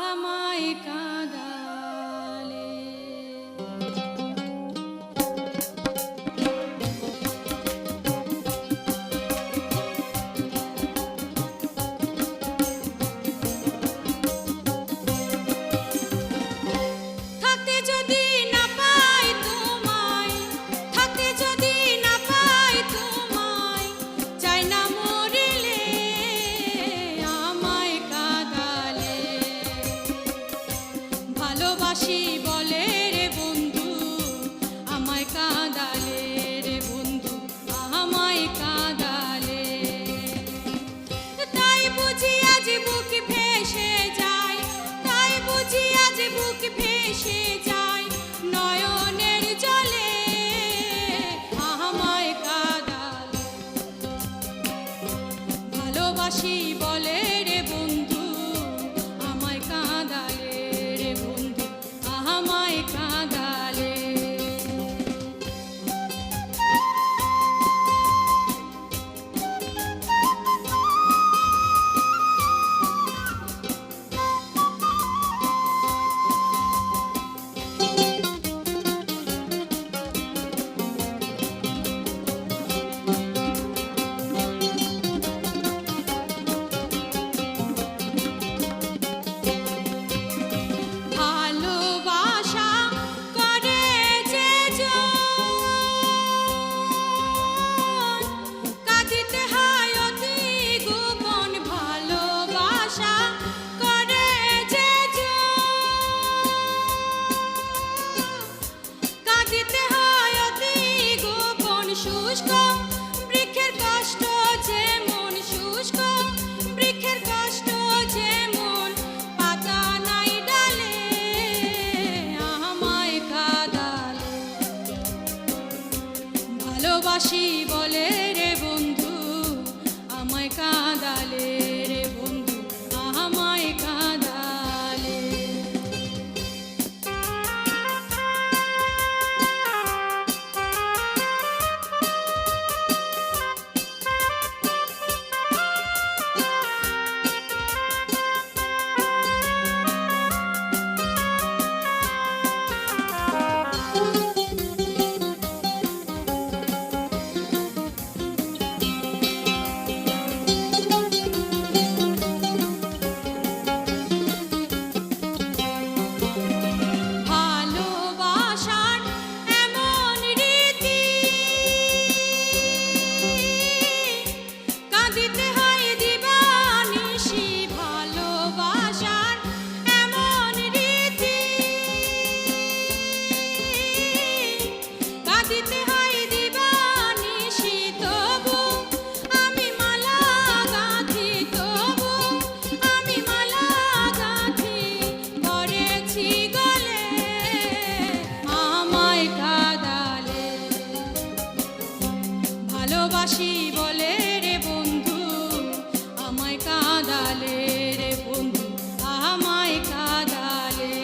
আমায় কাঁদালে। থাকতে যদি না পাই তোমায়, থাকতে যদি না পাই তোমায়, চাই না মরিলে আমায় কাঁদালে। ভালোবাসি বলে রে বন্ধু আমায় কাঁদালে, রে বন্ধু আমায় কাঁদালে। তাই বুঝি আজ বুক ভেসে যায়, তাই বুঝি আজ বুক ভেসে যায় নয়নের জলে আমায় কাঁদালে। ভালোবাসি বলে রে বন্ধু আমায় কাঁদালে, রে বন্ধু আমায় কাঁদালে। ভালোবাসা করে যে জন, কাঁদিতে হয় অতি গোপন। ভালোবাসা করে যে জন, কাঁদিতে হয় অতি গোপন। শুষ্ক বৃক্ষের কষ্ট যেমন, শুষ্ক বৃক্ষের কষ্ট যেমন, পাতা নাই ডালে আমায় কাঁদালে। ভালোবাসি বলে রে বন্ধু আমায় কাঁদালে, রে বন্ধু আমায় কাঁদালে। ভালোবাসার এমন রীতি, কাঁদিতে হয় দিবানিশি। ভালোবাসার এমন রীতি, কাঁদিতে হয় দিবানিশি। তবু আমি মালা গাঁথি, তবু আমি মালা গাঁথি, করেছি গলে আমায় কাঁদালে। ভালোবাসি বলে রে বন্ধু আমায় কাঁদালে, রে বন্ধু আমায় কাঁদালে।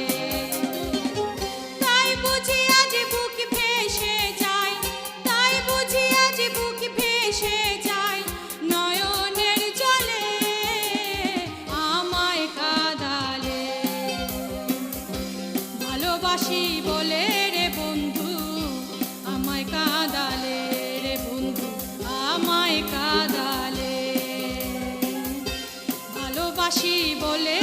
তাই বুঝি আজ বুক ভেসে যায়, তাই বুঝি আজ বুক ভেসে যায় নয়নের জলে আমায় কাঁদালে। ভালোবাসি বলে রে বন্ধু আমায় কাঁদালে, রে বন্ধু আমায় কাঁদালে। ভালোবাসি বলে